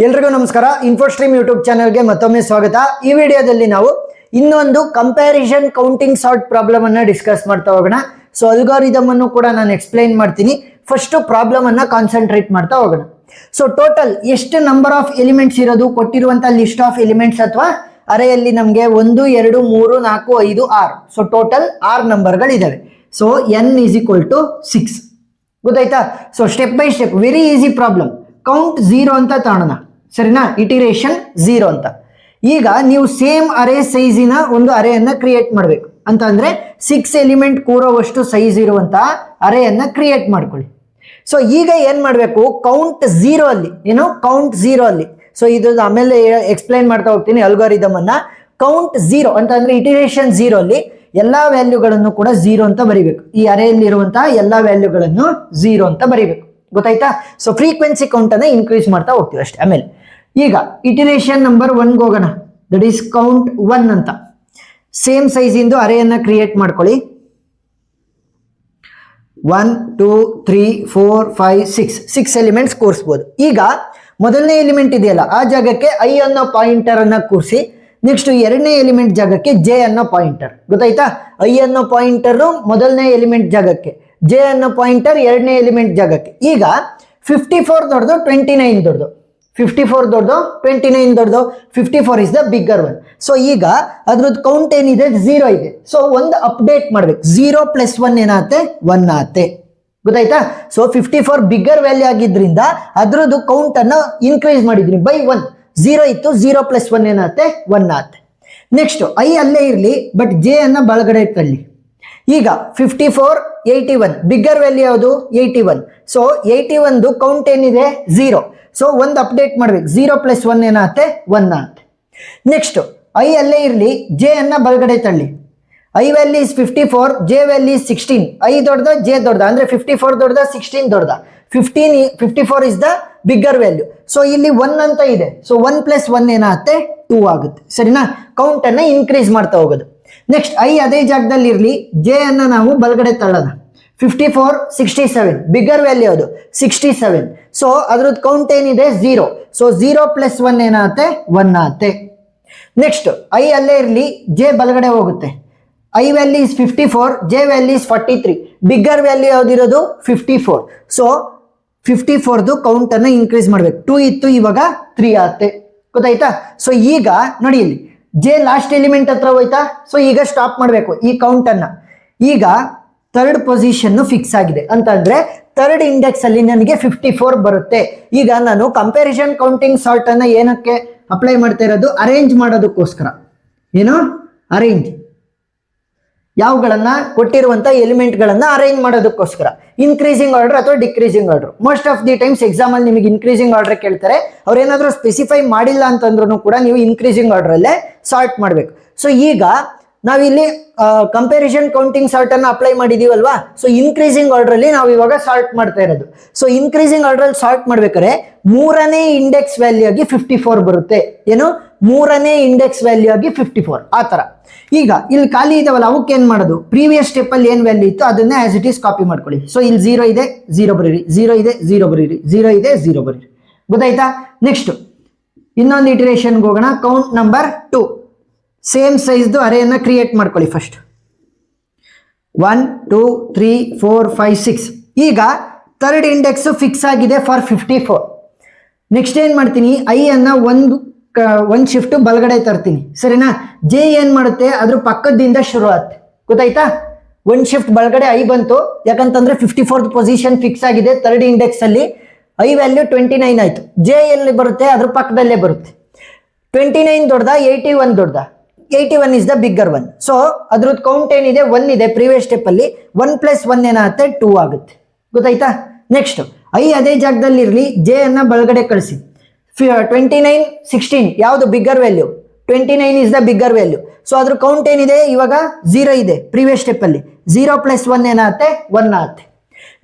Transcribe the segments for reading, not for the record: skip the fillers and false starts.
ಎಲ್ರಿಗೂ ನಮಸ್ಕಾರ. ಇನ್ಫೋಸ್ಟ್ರೀಮ್ ಯೂಟ್ಯೂಬ್ ಚಾನಲ್ಗೆ ಮತ್ತೊಮ್ಮೆ ಸ್ವಾಗತ. ಈ ವಿಡಿಯೋದಲ್ಲಿ ನಾವು ಇನ್ನೊಂದು ಕಂಪ್ಯಾರಿಸನ್ ಕೌಂಟಿಂಗ್ ಸಾರ್ಟ್ ಪ್ರಾಬ್ಲಮ್ ಅನ್ನ ಡಿಸ್ಕಸ್ ಮಾಡ್ತಾ ಹೋಗೋಣ. ಸೊ ಅಲ್ಗಾರಿದಮ್ ಅನ್ನು ಕೂಡ ನಾನು ಎಕ್ಸ್ಪ್ಲೈನ್ ಮಾಡ್ತೀನಿ. ಫಸ್ಟ್ ಪ್ರಾಬ್ಲಮ್ ಅನ್ನ ಕಾನ್ಸಂಟ್ರೇಟ್ ಮಾಡ್ತಾ ಹೋಗೋಣ. ಸೊ ಟೋಟಲ್ ಎಷ್ಟು ನಂಬರ್ ಆಫ್ ಎಲಿಮೆಂಟ್ಸ್ ಇರೋದು ಕೊಟ್ಟಿರುವಂತ ಲಿಸ್ಟ್ ಆಫ್ ಎಲಿಮೆಂಟ್ಸ್ ಅಥವಾ ಅರೆಯಲ್ಲಿ ನಮಗೆ 1 2 3 4 5 6. ಸೊ ಟೋಟಲ್ 6 ನಂಬರ್ಗಳಿದಾವೆ. So n is equal to 6. ಗೊತ್ತಾಯ್ತಾ? So step by step very easy problem. Count 0 ಅಂತ ತಗೊಳ್ಳೋಣ, ಸರಿನಾ? ಇಟಿರೇಷನ್ 0 ಅಂತ. ಈಗ ನೀವು ಸೇಮ್ ಅರೆ ಸೈಜಿನ ಒಂದು ಅರೆಯನ್ನ ಕ್ರಿಯೇಟ್ ಮಾಡಬೇಕು ಅಂತ ಅಂದ್ರೆ 6 ಎಲಿಮೆಂಟ್ ಕೂರೋವಷ್ಟು ಸೈಜ್ ಇರುವಂತಹ ಅರೆಯನ್ನ ಕ್ರಿಯೇಟ್ ಮಾಡ್ಕೊಳ್ಳಿ. ಸೊ ಈಗ ಏನ್ ಮಾಡಬೇಕು, ಕೌಂಟ್ 0 ಅಲ್ಲಿ, ಏನು ಕೌಂಟ್ 0 ಅಲ್ಲಿ. ಸೊ ಇದು ಆಮೇಲೆ ಎಕ್ಸ್ಪ್ಲೈನ್ ಮಾಡ್ತಾ ಹೋಗ್ತೀನಿ ಅಲ್ಗಾರಿದಮ್ ಅನ್ನ. ಕೌಂಟ್ 0 ಅಂತ ಅಂದ್ರೆ ಇಟಿರೇಷನ್ 0 ಅಲ್ಲಿ ಎಲ್ಲಾ ವ್ಯಾಲ್ಯೂಗಳನ್ನು ಕೂಡ 0 ಅಂತ ಬರಿಬೇಕು. ಈ ಅರೆಯಲ್ಲಿರುವಂತಹ ಎಲ್ಲಾ ವ್ಯಾಲ್ಯೂಗಳನ್ನು 0 ಅಂತ ಬರಿಬೇಕು. ಗೊತ್ತಾಯ್ತಾ? ಸೊ ಫ್ರೀಕ್ವೆನ್ಸಿ ಕೌಂಟ್ ಅನ್ನ ಇನ್ಕ್ರೀಸ್ ಮಾಡ್ತಾ ಹೋಗ್ತೀವಿ ಅಷ್ಟೇ. ಆಮೇಲೆ ಈಗ ಇಟಿರೇಷನ್ ನಂಬರ್ 1 ಹೋಗೋಣ. ದಟ್ ಈಸ್ ಕೌಂಟ್ 1 ಅಂತ. ಸೇಮ್ ಸೈಜ್ ಇಂದು ಅರೆಯನ್ನ ಕ್ರಿಯೇಟ್ ಮಾಡ್ಕೊಳ್ಳಿ. 1 2 3 4 5 6 ಎಲಿಮೆಂಟ್ಸ್ ಕೂರಿಸಬಹುದು. ಈಗ ಮೊದಲನೇ ಎಲಿಮೆಂಟ್ ಇದೆಯಲ್ಲ ಆ ಜಾಗಕ್ಕೆ ಐ ಅನ್ನೋ ಪಾಯಿಂಟರ್ ಅನ್ನ ಕೂರಿಸಿ. ನೆಕ್ಸ್ಟ್ ಎರಡನೇ ಎಲಿಮೆಂಟ್ ಜಾಗಕ್ಕೆ ಜೆ ಅನ್ನೋ ಪಾಯಿಂಟರ್. ಗೊತ್ತಾಯ್ತಾ? ಐ ಅನ್ನೋ ಪಾಯಿಂಟರ್ ಮೊದಲನೇ ಎಲಿಮೆಂಟ್ ಜಾಗಕ್ಕೆ, ಜೆ ಅನ್ನೋ ಪಾಯಿಂಟರ್ ಎರಡನೇ ಎಲಿಮೆಂಟ್ ಜಾಗಕ್ಕೆ. ಈಗ 54 ದೊಡ್ಡದು, 29 ದೊಡ್ಡದು. 54 ದೊಡ್ಡದು, 29 ದೊಡ್ಡದು. 54 is the bigger one. So ಈಗ ಅದ್ರದ್ದು ಕೌಂಟ್ ಏನಿದೆ 0 ಇದೆ. ಸೊ ಒಂದು ಅಪ್ಡೇಟ್ ಮಾಡ್ಬೇಕು. 0 + 1 ಏನಾಗುತ್ತೆ? 1 ಆಗುತ್ತೆ. ಗೊತ್ತಾಯ್ತಾ? ಸೊ 54 ಬಿಗ್ಗರ್ ವ್ಯಾಲ್ಯೂ ಆಗಿದ್ರಿಂದ ಅದ್ರದ್ದು ಕೌಂಟ್ ಅನ್ನ ಇನ್ಕ್ರೀಸ್ ಮಾಡಿದ್ರಿ ಬೈ 1. 0 ಇತ್ತು, 0 + 1 ಏನಾಗುತ್ತೆ? 1 ಆಗುತ್ತೆ. ನೆಕ್ಸ್ಟ್ ಐ ಅಲ್ಲೇ ಇರಲಿ, ಬಟ್ ಜೆ ಅನ್ನ ಬಳಗಡೆ ತಳ್ಳಿ. ಈಗ 54 81 ಬಿಗ್ಗರ್ ವ್ಯಾಲ್ಯೂ ಯಾವುದು? 81. ಸೊ 81 ಕೌಂಟ್ ಏನಿದೆ? 0. ಸೊ ಒಂದು ಅಪ್ಡೇಟ್ ಮಾಡ್ಬೇಕು. 0 + 1 ಏನಾಗುತ್ತೆ? 1 ಆಗುತ್ತೆ. ನೆಕ್ಸ್ಟ್ ಐ ಅಲ್ಲೇ ಇರಲಿ, ಜೆ ಅನ್ನ ಬಳಗಡೆ ತಳ್ಳಿ. I value is 54, J value is 16. I ದೊಡ್ಡದ, ಜೆ ದೊಡ್ಡದ ಅಂದ್ರೆ 54 ದೊಡ್ಡದ, 16 ದೊಡ್ಡದ. 54 is the bigger value. So ಇಲ್ಲಿ 1 ಅಂತ ಇದೆ. ಸೊ 1 + 1 ಏನಾಗುತ್ತೆ? 2 ಆಗುತ್ತೆ. ಸರಿನಾ? ಕೌಂಟ್ ಅನ್ನ ಇನ್ಕ್ರೀಸ್ ಮಾಡ್ತಾ ಹೋಗೋದು. ನೆಕ್ಸ್ಟ್ ಐ ಅದೇ ಜಾಗದಲ್ಲಿ ಇರಲಿ, ಜೆ ಅನ್ನ ನಾವು ಬಲಗಡೆ ತಳ್ಳೋಣ. 54 67 ಬಿಗ್ಗರ್ ವ್ಯಾಲ್ಯೂ ಯಾವುದು? 67. ಸೊ ಅದ್ರದ್ದು ಕೌಂಟ್ ಏನಿದೆ? 0. ಸೊ 0 + 1 ಏನಾಗುತ್ತೆ? 1 ಆಗುತ್ತೆ. ನೆಕ್ಸ್ಟ್ ಐ ಅಲ್ಲೇ ಇರಲಿ, ಜೆ ಬಲಗಡೆ ಹೋಗುತ್ತೆ. I value is 54, J value is 43. Bigger value ಯಾವ್ದಿರೋದು? 54. ಸೊ 54ದು ಕೌಂಟ್ ಅನ್ನ ಇನ್ಕ್ರೀಸ್ ಮಾಡ್ಬೇಕು. 2 ಇತ್ತು, ಇವಾಗ 3 ಆಗುತ್ತೆ. ಗೊತ್ತಾಯ್ತಾ? ಸೊ ಈಗ ನೋಡಿ, ಇಲ್ಲಿ ಜೆ ಲಾಸ್ಟ್ ಎಲಿಮೆಂಟ್ ಹತ್ರ ಹೋಯ್ತಾ? ಸೊ ಈಗ ಸ್ಟಾಪ್ ಮಾಡಬೇಕು ಈ ಕೌಂಟ್ ಅನ್ನ. ಈಗ ಥರ್ಡ್ ಪೊಸಿಷನ್ ಫಿಕ್ಸ್ ಆಗಿದೆ ಅಂತಂದ್ರೆ ಥರ್ಡ್ ಇಂಡೆಕ್ಸ್ ಅಲ್ಲಿ ನನಗೆ 54 ಬರುತ್ತೆ. ಈಗ ನಾನು ಕಂಪ್ಯಾರಿಸನ್ ಕೌಂಟಿಂಗ್ ಸಾರ್ಟ್ ಅನ್ನ ಏನಕ್ಕೆ ಅಪ್ಲೈ ಮಾಡ್ತಾ ಇರೋದು? ಅರೇಂಜ್ ಮಾಡೋದಕ್ಕೋಸ್ಕರ. ಏನು? ಅರೇಂಜ್ ಯಾವ್ಗಳನ್ನ ಕೊಟ್ಟಿರುವಂತ ಎಲಿಮೆಂಟ್ ಗಳನ್ನ ಅರೇಂಜ್ ಮಾಡೋದಕ್ಕೋಸ್ಕರ. ಇನ್ಕ್ರೀಸಿಂಗ್ ಆರ್ಡರ್ ಅಥವಾ decreasing order. Most of the times exam ಅಲ್ಲಿ ನಿಮಗೆ ಇನ್ಕ್ರೀಸಿಂಗ್ ಆರ್ಡರ್ ಕೇಳ್ತಾರೆ. ಅವ್ರೇನಾದ್ರೂ ಸ್ಪೆಸಿಫೈ ಮಾಡಿಲ್ಲ ಅಂತಂದ್ರೂ ಕೂಡ ನೀವು ಇನ್ಕ್ರೀಸಿಂಗ್ ಆರ್ಡರ್ ಅಲ್ಲೇ ಸಾರ್ಟ್ ಮಾಡ್ಬೇಕು. ಸೊ ಈಗ ನಾವಿಲ್ಲಿ ಕಂಪ್ಯಾರಿಸನ್ ಕೌಂಟಿಂಗ್ ಸಾರ್ಟ್ ಅನ್ನ ಅಪ್ಲೈ ಮಾಡಿದೀವಲ್ವಾ? ಸೊ ಇನ್ಕ್ರೀಸಿಂಗ್ ಆರ್ಡರ್ ಅಲ್ಲಿ ನಾವು ಇವಾಗ ಸಾರ್ಟ್ ಮಾಡ್ತಾ ಇರೋದು. ಸೊ ಇನ್ಕ್ರೀಸಿಂಗ್ ಆರ್ಡರ್ ಅಲ್ಲಿ ಸಾರ್ಟ್ ಮಾಡ್ಬೇಕಾದ್ರೆ 3ನೇ ಇಂಡೆಕ್ಸ್ ವ್ಯಾಲ್ಯೂ ಆಗಿ 54 ಬರುತ್ತೆ. ಏನು? 3ನೇ ಇಂಡೆಕ್ಸ್ ವ್ಯಾಲ್ಯೂ ಆಗಿ 54. ಆ ತರ. ಈಗ ಇಲ್ಲಿ ಖಾಲಿ ಇದಾವಲ್ಲ, ಅವಕ್ಕೆ ಏನ್ ಮಾಡೋದು? ಪ್ರೀವಿಯಸ್ ಸ್ಟೆಪ್ ಅಲ್ಲಿ ಏನ್ ವ್ಯಾಲ್ಯೂ ಇತ್ತು ಅದನ್ನ ಆಸ್ ಇಟ್ ಈಸ್ ಕಾಪಿ ಮಾಡ್ಕೊಳ್ಳಿ. ಸೊ ಇಲ್ಲಿ 0 ಇದೆ, 0 ಬರೀರಿ. 0 ಇದೆ, 0 ಬರೀರಿ. 0 ಇದೆ, 0 ಬರೀರಿ. ಗೊತ್ತಾಯ್ತಾ? ನೆಕ್ಸ್ಟ್ ಇನ್ನೊಂದು ಇಟರೇಷನ್ಗೆ ಹೋಗೋಣ. Count number 2. ಸೇಮ್ ಸೈಜ್ದು ಅರೆಯನ್ನ ಕ್ರಿಯೇಟ್ ಮಾಡ್ಕೊಳ್ಳಿ ಫಸ್ಟ್. 1 2 3 4 5 6. ಈಗ ಥರ್ಡ್ ಇಂಡೆಕ್ಸ್ ಫಿಕ್ಸ್ ಆಗಿದೆ ಫಾರ್ 54. ನೆಕ್ಸ್ಟ್ ಏನ್ ಮಾಡ್ತೀನಿ? ಐ ಅನ್ನ ಒಂದು ಶಿಫ್ಟ್ ಬಲಗಡೆ ತರ್ತೀನಿ. ಸರಿನಾ? ಜೆ ಏನ್ ಮಾಡುತ್ತೆ? ಅದ್ರ ಪಕ್ಕದಿಂದ ಶುರು ಆಗುತ್ತೆ. ಗೊತ್ತಾಯ್ತಾ? 1 ಶಿಫ್ಟ್ ಬಲಗಡೆ ಐ ಬಂತು, ಯಾಕಂತಂದ್ರೆ 54th ಪೊಸಿಷನ್ ಫಿಕ್ಸ್ ಆಗಿದೆ ಥರ್ಡ್ ಇಂಡೆಕ್ಸ್ ಅಲ್ಲಿ. ಐ ವ್ಯಾಲ್ಯೂ 29 ಆಯ್ತು. ಜೆ ಎಲ್ಲಿ ಬರುತ್ತೆ? ಅದ್ರ ಪಕ್ಕದಲ್ಲೇ ಬರುತ್ತೆ. 29 ದೊಡ್ಡದ, 81 ದೊಡ್ಡದ? 81 is the bigger one. So ಅದ್ರದ್ದು ಕೌಂಟ್ ಏನಿದೆ? 1 ಇದೆ ಪ್ರೀವಿಯಸ್ ಸ್ಟೆಪ್ ಅಲ್ಲಿ. 1 + 1 ಏನಾಗುತ್ತೆ? 2 ಆಗುತ್ತೆ. ಗೊತ್ತಾಯ್ತಾ? ನೆಕ್ಸ್ಟ್ ಐ ಅದೇ ಜಾಗದಲ್ಲಿ ಇರಲಿ, ಜೆ ಅನ್ನ ಬಲಗಡೆ ಕಳಿಸಿ. 29 16 ಯಾವುದು bigger value? 29 is the bigger value. So ಅದ್ರ ಕೌಂಟ್ ಏನಿದೆ? ಇವಾಗ 0 ಇದೆ ಪ್ರೀವಿಯಸ್ ಸ್ಟೆಪ್ ಅಲ್ಲಿ. 0 + 1 ಏನಾಗುತ್ತೆ? 1 ಆಗುತ್ತೆ.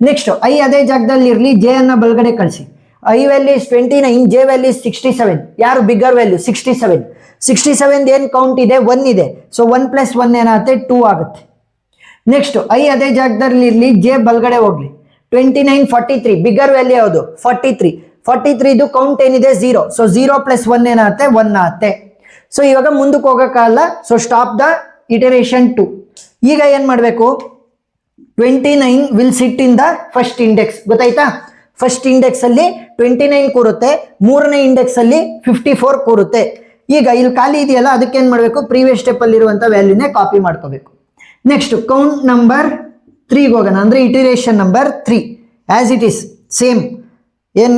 ನೆಕ್ಸ್ಟ್ ಐ ಅದೇ ಜಾಗದಲ್ಲಿ ಇರಲಿ, ಜೆ ಅನ್ನ ಬಲಗಡೆ ಕಳಿಸಿ. I value is 29, J value is 67. ಯಾರು ಬಿಗ್ಗರ್ ವ್ಯಾಲ್ಯೂ? 67. 67 ಏನ್ ಕೌಂಟ್ ಇದೆ? 1 ಇದೆ. ಸೊ 1 + 1 ಏನಾಗುತ್ತೆ? 2 ಆಗುತ್ತೆ. ನೆಕ್ಸ್ಟ್ ಐ ಅದೇ ಜಾಗದಲ್ಲಿ ಇರಲಿ, ಜೆ ಬಲಗಡೆ ಹೋಗ್ಲಿ. 29 43 ಬಿಗ್ಗರ್ ವ್ಯಾಲ್ಯೂ ಯಾವುದು? 43. 43 ಕೌಂಟ್ ಏನಿದೆ 0. ಸೊ 0 + 1 ಏನಾಗುತ್ತೆ 1 ಆಗುತ್ತೆ. ಸೊ ಇವಾಗ ಮುಂದಕ್ಕೆ ಹೋಗೋಕ್ಕಾಗಲ್ಲ. So stop the iteration 2. ಈಗ ಏನ್ ಮಾಡಬೇಕು, 29 will sit in the first index. ಗೊತ್ತಾಯ್ತಾ? ಫಸ್ಟ್ ಇಂಡೆಕ್ಸ್ ಅಲ್ಲಿ 29 ಕೂರುತ್ತೆ, ಮೂರನೇ ಇಂಡೆಕ್ಸ್ ಅಲ್ಲಿ 54 ಕೂರುತ್ತೆ. ಈಗ ಇಲ್ಲಿ ಖಾಲಿ ಇದೆಯಲ್ಲ, ಅದಕ್ಕೆ ಏನ್ ಮಾಡಬೇಕು, ಪ್ರೀವಿಯಸ್ ಸ್ಟೆಪ್ ಅಲ್ಲಿ ಇರುವಂತ ವ್ಯಾಲ್ಯೂನೇ ಕಾಪಿ ಮಾಡ್ಕೋಬೇಕು. ನೆಕ್ಸ್ಟ್ ಕೌಂಟ್ ನಂಬರ್ 3 ಹೋಗೋಣ, ಅಂದ್ರೆ iteration number 3 as it is same ಏನ್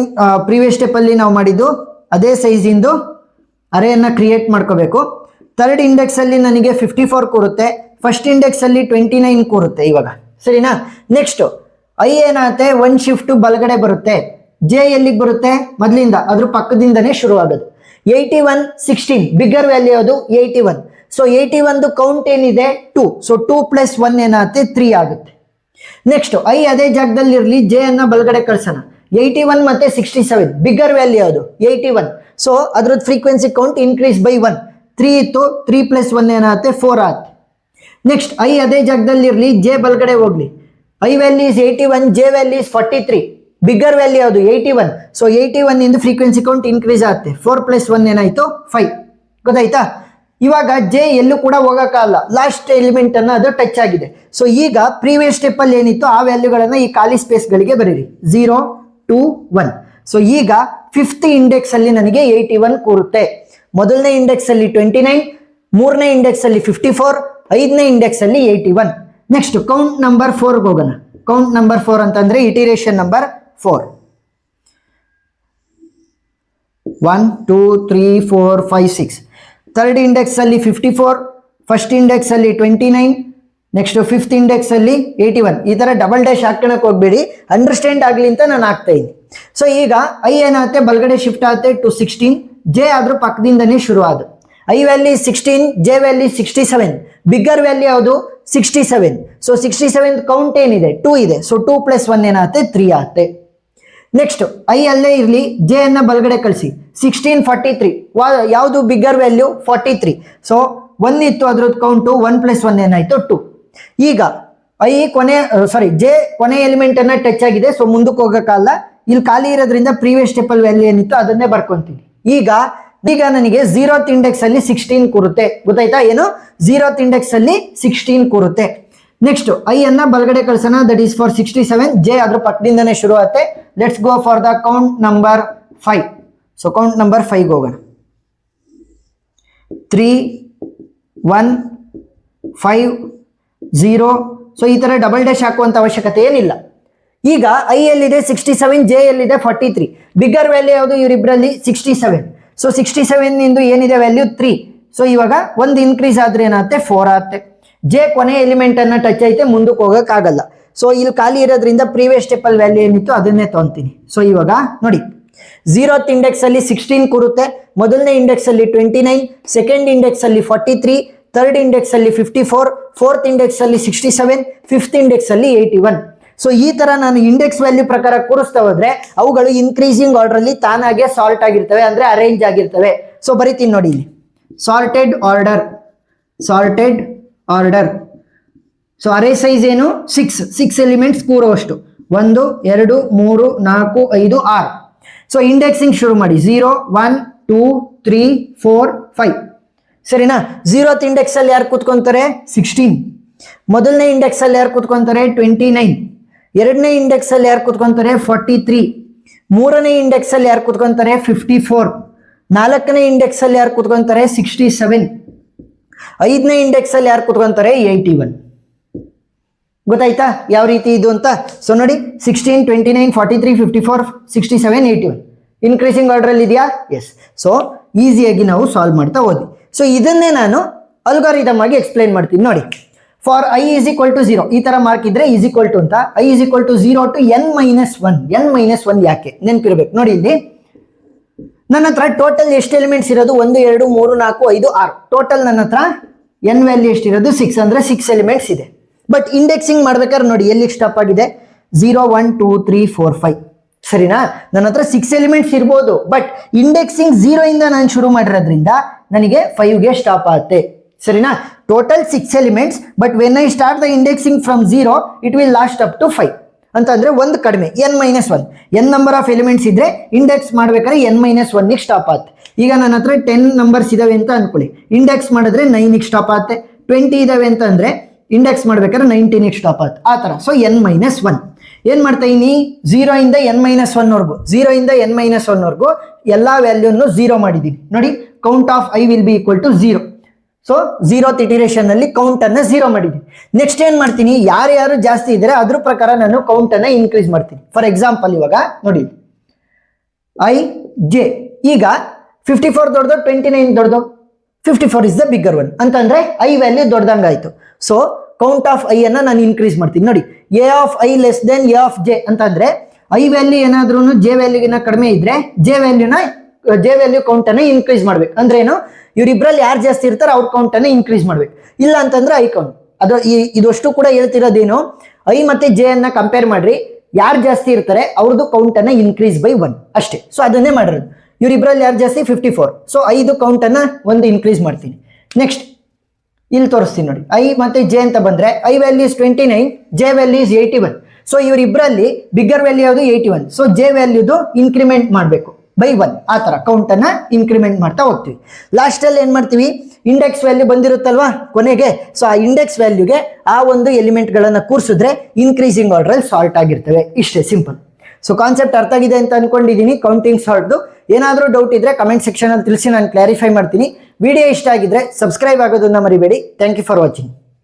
ಪ್ರೀವಿಯಸ್ ಸ್ಟೆಪ್ ಅಲ್ಲಿ ನಾವು ಮಾಡಿದ್ದು ಅದೇ ಸೈಜ್ ಇಂದು ಅರೇಯನ್ನ ಕ್ರಿಯೇಟ್ ಮಾಡ್ಕೋಬೇಕು. ಥರ್ಡ್ ಇಂಡೆಕ್ಸ್ ಅಲ್ಲಿ ನನಗೆ 54 ಕೂರುತ್ತೆ, ಫಸ್ಟ್ ಇಂಡೆಕ್ಸ್ ಅಲ್ಲಿ 29 ಕೂರುತ್ತೆ ಇವಾಗ. ಸರಿನಾ? ನೆಕ್ಸ್ಟ್ ಐ ಏನಾಗುತ್ತೆ, 1 ಶಿಫ್ಟ್ ಬಲಗಡೆ ಬರುತ್ತೆ, ಜೆ ಎಲ್ಲಿಗೆ ಬರುತ್ತೆ, ಮೊದಲಿಂದ ಅದ್ರ ಪಕ್ಕದಿಂದನೇ ಶುರು ಆಗೋದು. 81 16 ಬಿಗ್ಗರ್ ವ್ಯಾಲ್ಯೂ ಅದು 81. ಸೊ 81 ಕೌಂಟ್ ಏನಿದೆ 2. ಸೊ 2 + 1 ಏನಾಗುತ್ತೆ 3 ಆಗುತ್ತೆ. ನೆಕ್ಸ್ಟ್ ಐ ಅದೇ ಜಾಗದಲ್ಲಿ ಇರಲಿ, ಜೆ ಅನ್ನ ಬಲಗಡೆ ಕಳ್ಸೋಣ. 81 ಮತ್ತೆ 67 ಬಿಗ್ಗರ್ ವ್ಯಾಲ್ಯೂ ಅದು 81. ಸೊ ಅದ್ರದ್ದು ಫ್ರೀಕ್ವೆನ್ಸಿ ಕೌಂಟ್ ಇನ್ಕ್ರೀಸ್ ಬೈ 1. 3 ಇತ್ತು, 3 + 1 ಏನಾಗುತ್ತೆ 4 ಆಗುತ್ತೆ. ನೆಕ್ಸ್ಟ್ ಐ ಅದೇ ಜಾಗದಲ್ಲಿ ಇರಲಿ, ಜೆ ಬಲಗಡೆ ಹೋಗ್ಲಿ. I value is 81, J value is 43. Bigger value ಅದು 81. ಸೊ 81 ಇಂದ ಫ್ರೀಕ್ವೆನ್ಸಿ ಕೌಂಟ್ ಇನ್ಕ್ರೀಸ್ ಆಗುತ್ತೆ. 4 + 1 ಏನಾಯ್ತು 5. ಗೊತ್ತಾಯ್ತಾ? ಇವಾಗ ಜೆ ಎಲ್ಲೂ ಕೂಡ ಹೋಗಕ್ಕಾಗಲ್ಲ, ಲಾಸ್ಟ್ ಎಲಿಮೆಂಟ್ ಅನ್ನ ಅದು ಟಚ್ ಆಗಿದೆ. ಸೊ ಈಗ ಪ್ರೀವಿಯಸ್ ಸ್ಟೆಪ್ ಅಲ್ಲಿ ಏನಿತ್ತು ಆ ವ್ಯಾಲ್ಯೂಗಳನ್ನ ಈ ಖಾಲಿ ಸ್ಪೇಸ್ ಗಳಿಗೆ ಬರೀರಿ, 0 2 1. ಸೊ ಈಗ ಫಿಫ್ತ್ ಇಂಡೆಕ್ಸ್ ಅಲ್ಲಿ ನನಗೆ 81 ಕೂರುತ್ತೆ. ಮೊದಲನೇ ಇಂಡೆಕ್ಸ್ ಅಲ್ಲಿ 29, ಮೂರನೇ ಇಂಡೆಕ್ಸ್ ಅಲ್ಲಿ 54, ಐದನೇ ಇಂಡೆಕ್ಸ್ ಅಲ್ಲಿ 81. ನೆಕ್ಸ್ಟ್ ಕೌಂಟ್ ನಂಬರ್ 4 ಹೋಗೋಣ. ಕೌಂಟ್ ನಂಬರ್ 4 ಅಂತಂದ್ರೆ ಇಟರೇಷನ್ ನಂಬರ್ 4. 1 2 3 4 5 6. ಥರ್ಡ್ ಇಂಡೆಕ್ಸ್ ಅಲ್ಲಿ 54, ಫಸ್ಟ್ ಇಂಡೆಕ್ಸ್ ಅಲ್ಲಿ 29, ನೆಕ್ಸ್ಟ್ ಫಿಫ್ತ್ ಇಂಡೆಕ್ಸ್ ಅಲ್ಲಿ 81. ಈ ತರ ಡಬಲ್ ಡ್ಯಾಶ್ ಹಾಕೋಣಕ್ಕೆ ಹೋಗ್ಬೇಡಿ, ಅಂಡರ್ಸ್ಟ್ಯಾಂಡ್ ಆಗ್ಲಿ ಅಂತ ನಾನು ಹಾಕ್ತಾ ಇದ್ದೀನಿ. ಸೊ ಈಗ ಐ ಏನಾಗುತ್ತೆ, ಬಲಗಡೆ ಶಿಫ್ಟ್ ಆಗುತ್ತೆ ಟು 16, ಜೆ ಆದ್ರೂ ಪಕ್ಕದಿಂದನೇ ಶುರು ಆದ. I value 16, J value 67. Bigger value ಯಾವುದು 67. ಸೊ 67 ಕೌಂಟ್ ಏನಿದೆ 2 ಇದೆ. ಸೊ 2 + 1 ಏನಾಗುತ್ತೆ 3 ಆಗುತ್ತೆ. ನೆಕ್ಸ್ಟ್ ಐ ಅಲ್ಲೇ ಇರಲಿ, ಜೆ ಅನ್ನ ಬಲಗಡೆ ಕಳಿಸಿ. 16 43 ಯಾವುದು ಬಿಗ್ಗರ್ ವ್ಯಾಲ್ಯೂ 43. ಸೊ 1 ಇತ್ತು, ಅದ್ರದ್ದು ಕೌಂಟು 1 + 1 ಏನಾಯ್ತು 2. ಈಗ ಐ ಜೆ ಕೊನೆ ಎಲಿಮೆಂಟ್ ಅನ್ನ ಟಚ್ ಆಗಿದೆ. ಸೊ ಮುಂದಕ್ಕೆ ಹೋಗಕ್ಕಾಗಲ್ಲ, ಇಲ್ಲಿ ಖಾಲಿ ಇರೋದ್ರಿಂದ ಪ್ರೀವಿಯಸ್ ಸ್ಟೆಪ್ ಅಲ್ಲಿ ವ್ಯಾಲ್ಯೂ ಏನಿತ್ತು ಅದನ್ನೇ ಬರ್ಕೊಂತೀನಿ. ಈಗ ನನಗೆ 0th ಇಂಡೆಕ್ಸ್ ಅಲ್ಲಿ 16 ಕೂರುತ್ತೆ. ಗೊತ್ತಾಯ್ತಾ? ಏನು 0th ಇಂಡೆಕ್ಸ್ ಅಲ್ಲಿ 16 ಕೂರುತ್ತೆ. ನೆಕ್ಸ್ಟ್ ಐ ಅನ್ನ ಬಲಗಡೆ ಕಳ್ಸೋಣ, ದಟ್ ಈಸ್ ಫಾರ್ 67, ಜೆ ಅದ್ರ ಪಕ್ಕದಿಂದನೇ ಶುರು ಆಗುತ್ತೆ. Let's go for the count number 5. So count number 5 ಹೋಗೋಣ. 3 1 5 0. ಸೊ ಈ ತರ ಡಬಲ್ ಡ್ಯಾಶ್ ಹಾಕುವಂತ ಅವಶ್ಯಕತೆ ಏನಿಲ್ಲ. ಈಗ ಐ ಎಲ್ಲಿದೆ 67, ಜೆ ಎಲ್ಲಿದೆ 43. ಬಿಗ್ಗರ್ ವ್ಯಾಲ್ಯೂ ಯಾವುದು ಇವರಿಬ್ಬರಲ್ಲಿ 67. ಸೊ 67 ಇಂದು ಏನಿದೆ ವ್ಯಾಲ್ಯೂ 3. ಸೊ ಇವಾಗ ಒಂದು ಇನ್ಕ್ರೀಸ್ ಆದ್ರೆ ಏನಾಗುತ್ತೆ 4 ಆಗುತ್ತೆ. ಜೆ ಕೊನೆ ಎಲಿಮೆಂಟ್ ಅನ್ನ ಟಚ್ ಐತೆ, ಮುಂದಕ್ಕೆ ಹೋಗಕ್ಕಾಗಲ್ಲ. ಸೊ ಇಲ್ಲಿ ಖಾಲಿ ಇರೋದ್ರಿಂದ ಪ್ರೀವಿಯಸ್ ಸ್ಟೆಪ್ ಅಲ್ಲಿ ವ್ಯಾಲ್ಯೂ ಏನಿತ್ತು ಅದನ್ನೇ ತಗೊಂತೀನಿ. ಸೊ ಇವಾಗ ನೋಡಿ, 0th ಇಂಡೆಕ್ಸ್ ಅಲ್ಲಿ 16 ಕೂರುತ್ತೆ, ಮೊದಲನೇ ಇಂಡೆಕ್ಸ್ ಅಲ್ಲಿ 29, ಸೆಕೆಂಡ್ ಇಂಡೆಕ್ಸ್ ಅಲ್ಲಿ 43, ಥರ್ಡ್ ಇಂಡೆಕ್ಸ್ ಅಲ್ಲಿ 54, ಫೋರ್ತ್ ಇಂಡೆಕ್ಸ್ ಅಲ್ಲಿ 67, ಫಿಫ್ತ್ ಇಂಡೆಕ್ಸ್ ಅಲ್ಲಿ 81. ಸೊ ಈ ತರ ನಾನು ಇಂಡೆಕ್ಸ್ ವ್ಯಾಲ್ಯೂ ಪ್ರಕಾರ ಕೂರಿಸ್ತಾ ಹೋದ್ರೆ ಅವುಗಳು ಇನ್ಕ್ರೀಸಿಂಗ್ ಆರ್ಡರ್ ಅಲ್ಲಿ ತಾನಾಗೆ ಸಾಲ್ಟ್ ಆಗಿರ್ತವೆ, ಅಂದ್ರೆ ಅರೇಂಜ್ ಆಗಿರ್ತವೆ. ಸೊ ಬರೀತೀನಿ ನೋಡಿ ಇಲ್ಲಿ, ಸಾರ್ಟೆಡ್ ಆರ್ಡರ್. ಸೊ ಅರೇ ಸೈಜ್ ಏನು 6 ಎಲಿಮೆಂಟ್ಸ್ ಕೂರುವಷ್ಟು, 1 2 3 4 5 6. ಸೊ ಇಂಡೆಕ್ಸಿಂಗ್ ಶುರು ಮಾಡಿ, 0 1 2 3 4 5. ಸರಿನಾ? 0th ಇಂಡೆಕ್ಸ್ ಅಲ್ಲಿ ಯಾರು ಕೂತ್ಕೊಂತಾರೆ 16, ಮೊದಲನೇ ಇಂಡೆಕ್ಸ್ ಅಲ್ಲಿ ಯಾರು ಕೂತ್ಕೊಂತಾರೆ 29, ಎರಡನೇ ಇಂಡೆಕ್ಸ್ ಅಲ್ಲಿ ಯಾರು ಕೂತ್ಕೊಂತಾರೆ 43, ಮೂರನೇ ಇಂಡೆಕ್ಸ್ ಅಲ್ಲಿ ಯಾರು ಕೂತ್ಕೊಂತಾರೆ 54, ನಾಲ್ಕನೇ ಇಂಡೆಕ್ಸ್ ಅಲ್ಲಿ ಯಾರು ಕೂತ್ಕೊಂತಾರೆ 67, ಐದನೇ ಇಂಡೆಕ್ಸ್ ಅಲ್ಲಿ ಯಾರು ಕೂತ್ಕೊಂತಾರೆ 81. ಗೊತ್ತಾಯ್ತಾ ಯಾವ ರೀತಿ ಇದು ಅಂತ? ಸೊ ನೋಡಿ, 16 29 43 54 67 81 ಇನ್ಕ್ರೀಸಿಂಗ್ ಆರ್ಡರ್ ಅಲ್ಲಿ ಇದೆಯಾ? ಎಸ್. ಸೊ ಈಸಿಯಾಗಿ ನಾವು ಸಾಲ್ವ್ ಮಾಡ್ತಾ ಹೋದ್ವಿ. ಸೊ ಇದನ್ನೇ ನಾನು ಅಲ್ಗಾರಿದಮ್ ಆಗಿ ಎಕ್ಸ್ಪ್ಲೈನ್ ಮಾಡ್ತೀನಿ ನೋಡಿ. For i is equal to 0 ಈ ತರ ಮಾರ್ಕ್ ಇದ್ರೆ ಈಸ್ ಈಕ್ವಲ್ ಟು ಅಂತ, i is equal to 0 to n-1 ಯಾಕೆ ನೆನ್ಪಿರ್ಬೇಕು ನೋಡಿ. ಇಲ್ಲಿ ನನ್ನ ಹತ್ರ ಟೋಟಲ್ ಎಷ್ಟು ಎಲಿಮೆಂಟ್ಸ್ ಇರೋದು 1 2 3 4 5 6. ಟೋಟಲ್ ನನ್ನ ಹತ್ರ n ವ್ಯಾಲ್ಯೂ ಎಷ್ಟಿರೋದು 6, ಅಂದ್ರೆ 6 ಎಲಿಮೆಂಟ್ಸ್ ಇದೆ. ಬಟ್ ಇಂಡೆಕ್ಸಿಂಗ್ ಮಾಡ್ಬೇಕಾದ್ರೆ ನೋಡಿ ಎಲ್ಲಿಗೆ ಸ್ಟಾಪ್ ಆಗಿದೆ, 0 1 2 3 4 5. ಸರಿನಾ? ನನ್ನ ಹತ್ರ 6 ಎಲಿಮೆಂಟ್ಸ್ ಇರ್ಬೋದು, ಬಟ್ ಇಂಡೆಕ್ಸಿಂಗ್ 0 ಇಂದ ನಾನು ಶುರು ಮಾಡಿರೋದ್ರಿಂದ ನನಗೆ 5ಗೆ ಸ್ಟಾಪ್ ಆಗುತ್ತೆ. ಸರಿನಾ? Total 6 elements, but when I start the indexing from 0 it will last up to 5. ಅಂತಂದ್ರೆ ಒಂದು ಕಡಿಮೆ n-1 n number of elements ಇದ್ರೆ ಇಂಡೆಕ್ಸ್ ಮಾಡ್ಬೇಕಾದ್ರೆ n-1 ಸ್ಟಾಪ್ ಆಗುತ್ತೆ. ಈಗ ನನ್ನ ಹತ್ರ 10 ನಂಬರ್ಸ್ ಇದಾವೆ ಅಂತ ಅನ್ಕೊಳ್ಳಿ, ಇಂಡೆಕ್ಸ್ ಮಾಡಿದ್ರೆ 9 ಸ್ಟಾಪ್ ಆಗುತ್ತೆ. 20 ಇದಾವೆ ಅಂತ ಅಂದ್ರೆ ಇಂಡೆಕ್ಸ್ ಮಾಡ್ಬೇಕಾದ್ರೆ 19 ಸ್ಟಾಪ್ ಆಗುತ್ತೆ. ಆ ತರ. ಸೊ n-1 ಏನ್ ಮಾಡ್ತಾ ಇದೀನಿ, 0 ಇಂದ n-1 ವರ್ಗು, 0 ಇಂದ n-1 ವರ್ಗು ಎಲ್ಲಾ ವ್ಯಾಲ್ಯೂನು 0 ಮಾಡಿದೀನಿ. ನೋಡಿ, count of i will be equal to 0. So 0th iteration ಅಲ್ಲಿ ಕೌಂಟ್ ಅನ್ನ 0 ಮಾಡಿದೀನಿ. ನೆಕ್ಸ್ಟ್ ಏನ್ ಮಾಡ್ತೀನಿ, ಯಾರ್ಯಾರು ಜಾಸ್ತಿ ಇದ್ರೆ ಅದ್ರ ಪ್ರಕಾರ ನಾನು ಕೌಂಟ್ ಅನ್ನ ಇನ್ಕ್ರೀಸ್ ಮಾಡ್ತೀನಿ. ಫಾರ್ ಎಕ್ಸಾಂಪಲ್ ಇವಾಗ ನೋಡಿ, i j, ಈಗ 54 ದೊಡ್ಡದು 29 ದೊಡ್ಡದು, 54 ಇಸ್ ದ ಬಿಗ್ಗರ್ ಒನ್ ಅಂತಂದ್ರೆ i ವ್ಯಾಲ್ಯೂ ದೊಡ್ಡದಂಗಾಯ್ತು. ಸೊ ಕೌಂಟ್ ಆಫ್ i ಅನ್ನ ನಾನು ಇನ್ಕ್ರೀಸ್ ಮಾಡ್ತೀನಿ. ನೋಡಿ, a of i less than a of j ಅಂತಂದ್ರೆ i ವ್ಯಾಲ್ಯೂ ಏನಾದ್ರೂ j ವ್ಯಾಲ್ಯೂಗಿನ ಕಡಿಮೆ ಇದ್ರೆ j ವ್ಯಾಲ್ಯೂ ಕೌಂಟ್ ಅನ್ನ ಇನ್ಕ್ರೀಸ್ ಮಾಡ್ಬೇಕು. ಅಂದ್ರೆ ಏನು, ಇವರಿಬ್ರಲ್ಲಿ ಯಾರು ಜಾಸ್ತಿ ಇರ್ತಾರೆ ಅವ್ರ ಕೌಂಟ್ ಅನ್ನ ಇನ್ಕ್ರೀಸ್ ಮಾಡ್ಬೇಕು. ಇಲ್ಲ ಅಂತಂದ್ರೆ i ಕೌಂಟ್. ಅದು ಇದಷ್ಟು ಕೂಡ ಹೇಳ್ತಿರೋದೇನು, i ಮತ್ತೆ j ಅನ್ನ ಕಂಪೇರ್ ಮಾಡ್ರಿ, ಯಾರು ಜಾಸ್ತಿ ಇರ್ತಾರೆ ಅವ್ರದ್ದು ಕೌಂಟ್ ಅನ್ನ ಇನ್ಕ್ರೀಸ್ ಬೈ 1 ಅಷ್ಟೇ. ಸೊ ಅದನ್ನೇ ಮಾಡಿರೋದು. ಇವರಿಬ್ರಲ್ಲಿ ಯಾರು ಜಾಸ್ತಿ 54, ಸೊ 5 ಕೌಂಟ್ ಅನ್ನ 1 ಇನ್ಕ್ರೀಸ್ ಮಾಡ್ತೀನಿ. ನೆಕ್ಸ್ಟ್ ಇಲ್ಲಿ ತೋರಿಸ್ತೀನಿ ನೋಡಿ, i ಮತ್ತೆ j ಅಂತ ಬಂದ್ರೆ i value is 29, j value is 81. So ಇವರಿಬ್ರಲ್ಲಿ ಬಿಗ್ಗರ್ ವ್ಯಾಲ್ಯೂ ಯಾವುದು 81. ಸೊ j ವ್ಯಾಲ್ಯೂದು ಇನ್ಕ್ರಿಮೆಂಟ್ ಮಾಡಬೇಕು ಬೈ 1. ಆ ತರ ಕೌಂಟ್ ಅನ್ನ ಇನ್ಕ್ರಿಮೆಂಟ್ ಮಾಡ್ತಾ ಹೋಗ್ತೀವಿ. ಲಾಸ್ಟ್ ಅಲ್ಲಿ ಏನ್ ಮಾಡ್ತೀವಿ, ಇಂಡೆಕ್ಸ್ ವ್ಯಾಲ್ಯೂ ಬಂದಿರುತ್ತಲ್ವಾ ಕೊನೆಗೆ, ಸೊ ಆ ಇಂಡೆಕ್ಸ್ ವ್ಯಾಲ್ಯೂಗೆ ಆ ಒಂದು ಎಲಿಮೆಂಟ್ ಗಳನ್ನ ಕೂರಿಸಿದ್ರೆ ಇನ್ಕ್ರೀಸಿಂಗ್ ಆರ್ಡರ್ ಅಲ್ಲಿ ಸಾರ್ಟ್ ಆಗಿರ್ತವೆ. ಇಷ್ಟೇ ಸಿಂಪಲ್. ಸೊ ಕಾನ್ಸೆಪ್ಟ್ ಅರ್ಥ ಆಗಿದೆ ಅಂತ ಅನ್ಕೊಂಡಿದ್ದೀನಿ ಕೌಂಟಿಂಗ್ ಸಾರ್ಟ್ದು. ಏನಾದರೂ ಡೌಟ್ ಇದ್ರೆ ಕಮೆಂಟ್ ಸೆಕ್ಷನ್ ಅಲ್ಲಿ ತಿಳಿಸಿ, ನಾನು ಕ್ಲಾರಿಫೈ ಮಾಡ್ತೀನಿ. ವಿಡಿಯೋ ಇಷ್ಟ ಆಗಿದ್ರೆ ಸಬ್ಸ್ಕ್ರೈಬ್ ಆಗೋದನ್ನ ಮರಿಬೇಡಿ. Thank you for watching.